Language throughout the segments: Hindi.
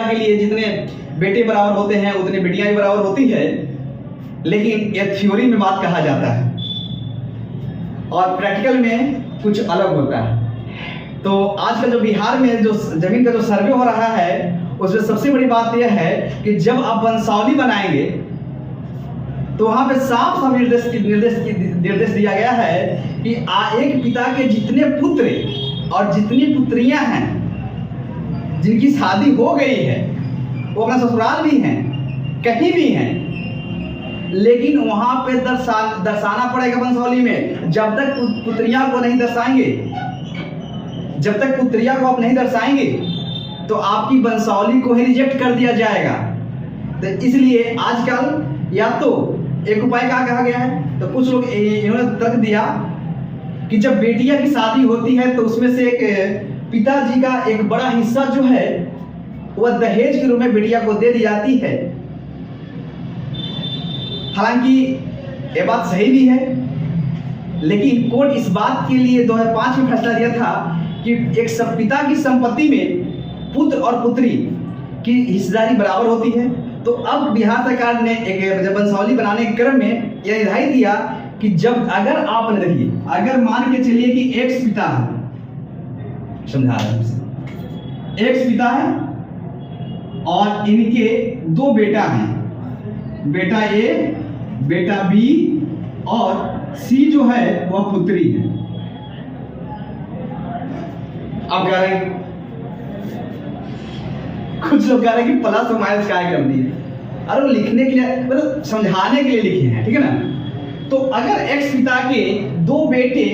के लिए जितने बेटे बराबर होते हैं उतने बेटियां भी बराबर होती है, लेकिन ये थ्योरी में बात कहा जाता है और प्रैक्टिकल में कुछ अलग होता है। तो आजकल जो बिहार में जो जमीन का जो सर्वे हो रहा है उसमें सबसे बड़ी बात यह है कि जब आप वंशावली बनाएंगे तो वहां पे साफ साफ निर्देश दिया गया है कि एक पिता के जितने पुत्र और जितनी पुत्रियां हैं जिनकी शादी हो गई है वो अपना ससुराल भी हैं, कहीं भी हैं, लेकिन वहां पे दर्शाना पड़ेगा वंशावली में। जब तक पुत्रियां को नहीं दर्शाएंगे, जब तक पुत्रियां को आप नहीं दर्शाएंगे तो आपकी वंशावली को ही रिजेक्ट कर दिया जाएगा। तो इसलिए आजकल या तो एक उपाय क्या कहा गया है, तो कुछ लोग इन्होंने तर्क दिया कि जब बेटियां की शादी होती है तो उसमें से एक पिताजी का एक बड़ा हिस्सा जो है वह दहेज के रूप में बेटिया को दे दी जाती है। हालांकि ये बात सही भी है, लेकिन कोर्ट इस बात के लिए 2005 में फैसला दिया था कि एक सब पिता की संपत्ति में पुत्र और पुत्री की हिस्सेदारी बराबर होती है। तो अब बिहार सरकार ने एक वंशावली बनाने के क्रम में यह निर्धारित किया कि जब अगर आपने देखिए, अगर मान के चलिए कि एक पिता है, समझा रहा हूं, एक पिता है और इनके दो बेटा हैं, बेटा ए, बेटा बी और सी जो है वह पुत्री है। अब कह रहे हैं, कुछ लोग कह रहे हैं कि प्लस और माइनस क्या कर दिए, अरे वो लिखने के लिए मतलब समझाने के लिए लिखे हैं, ठीक है ना। तो अगर एक्स पिता के दो बेटे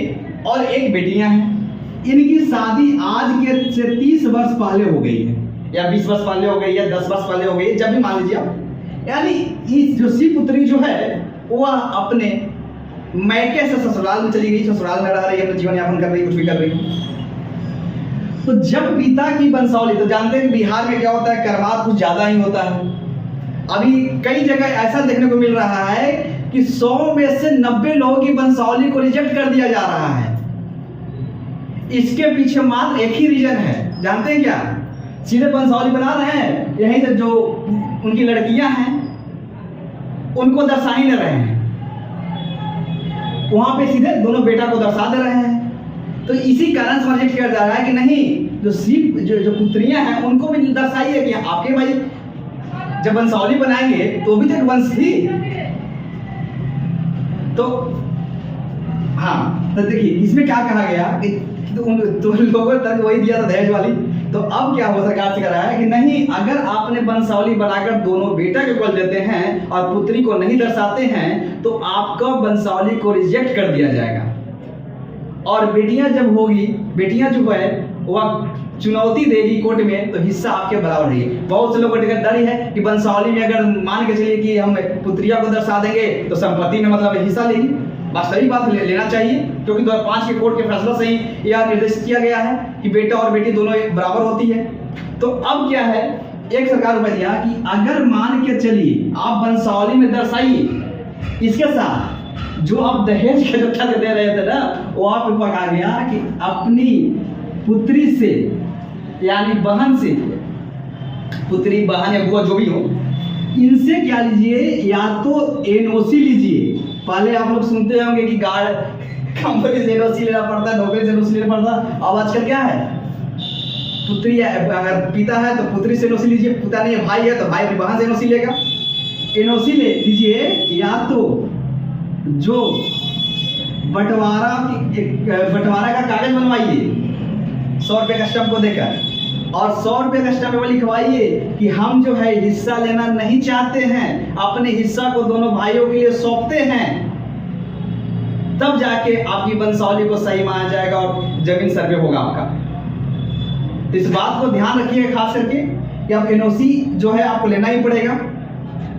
और एक बेटियां हैं, इनकी शादी आज के से 30 वर्ष पहले हो गई है या 20 वर्ष पहले हो गई या 10 वर्ष पहले हो गई, जब भी मान लीजिए आप, यानी इस जो सी पुत्री जो है वह अपने मैके से ससुराल में चली गई, ससुराल में रह रही है, अपना जीवन यापन कर रही, कुछ भी कर रही। तो जब पिता की वंशावली, तो जानते हैं बिहार में क्या होता है, कर्मात कुछ ज्यादा ही होता है। अभी कई जगह ऐसा देखने को मिल रहा है कि 100 में से 90 लोगों की वंशावली को रिजेक्ट कर दिया जा रहा है। इसके पीछे मात्र एक ही रीजन है, जानते हैं क्या? सीधे वंशावली बना रहे हैं, यहीं से जो उनकी लड़कियां हैं उनको दर्शा ही नहीं रहे हैं, वहां पे सीधे दोनों बेटा को दर्शा दे रहे हैं। तो इसी कारण से रिजेक्ट किया जा रहा है कि नहीं, जो पुत्रियां हैं उनको भी दर्शाइए कि आपके भाई जब वंशावली बनाएंगे तो भी तो एक वंश थी। तो हाँ, तो देखिए इसमें क्या कहा गया कि तो लोगों ने तक वही दिया था दहेज वाली। तो अब क्या हो, सरकार से कह रहा है कि नहीं, अगर आपने वंशावली बनाकर दोनों बेटा के कुल देते हैं और पुत्री को नहीं दर्शाते हैं तो आपका वंशावली को रिजेक्ट कर दिया जाएगा। और बेटियां जब होगी, बेटियां जो है वह चुनौती देगी कोर्ट में, तो हिस्सा आपके बराबर है। बहुत से लोगों को डर है कि वंशावली में अगर मान के चलिए कि हम पुत्रिया को दर्शा देंगे तो संपत्ति में मतलब हिस्सा लेगी। वास्तविक बात लेना चाहिए, क्योंकि 2005 के कोर्ट के फैसला से ही यह निर्देशित किया गया है कि बेटा और बेटी दोनों बराबर होती है। तो अब क्या है, एक सरकार ने दिया कि अगर मान के चलिए आप वंशावली में दर्शाइए, इसके साथ जो आप दहेज के जो दे रहे थे ना, वो आप कहा गया कि अपनी पुत्री से यानी बहन से, पुत्री बहन या बुआ जो भी हो, इनसे क्या लीजिए, या तो एनओसी लीजिए। पहले आप लोग सुनते होंगे कि गार्ड कंपनी से एनओसी लेना पड़ता है, नौकरी से एनओसी लेना पड़ता है। अब आजकल क्या है, पुत्री अगर पिता है तो पुत्री से एनओसी लीजिए, पिता नहीं है भाई है तो भाई अपनी बहन से एनओसी लेगा। एनओसी ले लीजिए, या तो जो बंटवारा का कागज बनवाइए 100 रुपये का स्टैम्प को देकर, और 100 रुपये का स्टैम्प में लिखवाइए कि हम जो है हिस्सा लेना नहीं चाहते हैं, अपने हिस्सा को दोनों भाइयों के लिए सौंपते हैं। तब जाके आपकी वंशावली को सही माना जाएगा और जमीन सर्वे होगा आपका। इस बात को ध्यान रखिएगा खास करके कि आप एनओसी जो है आपको लेना ही पड़ेगा,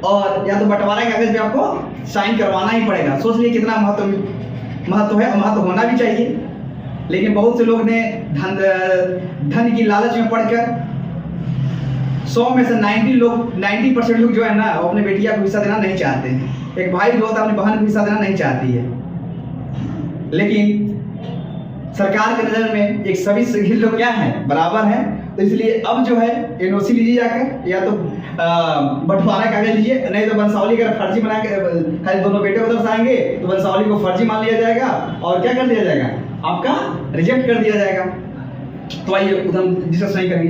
और या तो बंटवारा के कागज पे आपको साइन करवाना ही पड़ेगा। सोच लिए कितना महत्व है, महत्व होना भी चाहिए। लेकिन बहुत से लोग ने धन की लालच में पड़कर 100 में से 90% लोग जो है ना, वो अपने बेटिया को हिस्सा देना नहीं चाहते हैं। एक भाई जो होता है अपनी बहन को हिस्सा देना नहीं चाहती है। लेकिन सरकार की नजर में एक सभी लोग क्या है, बराबर है। तो इसलिए अब जो है एनओसी लीजिए जाकर, या तो बंटवारा कागज लीजिए, नहीं तो वंशावली अगर फर्जी बना के खाली दोनों बेटे उधर से आएंगे तो वंशावली को फर्जी मान लिया जाएगा और क्या कर दिया जाएगा, आपका रिजेक्ट कर दिया जाएगा। तो आइए उधर डिस्कस नहीं करेंगे।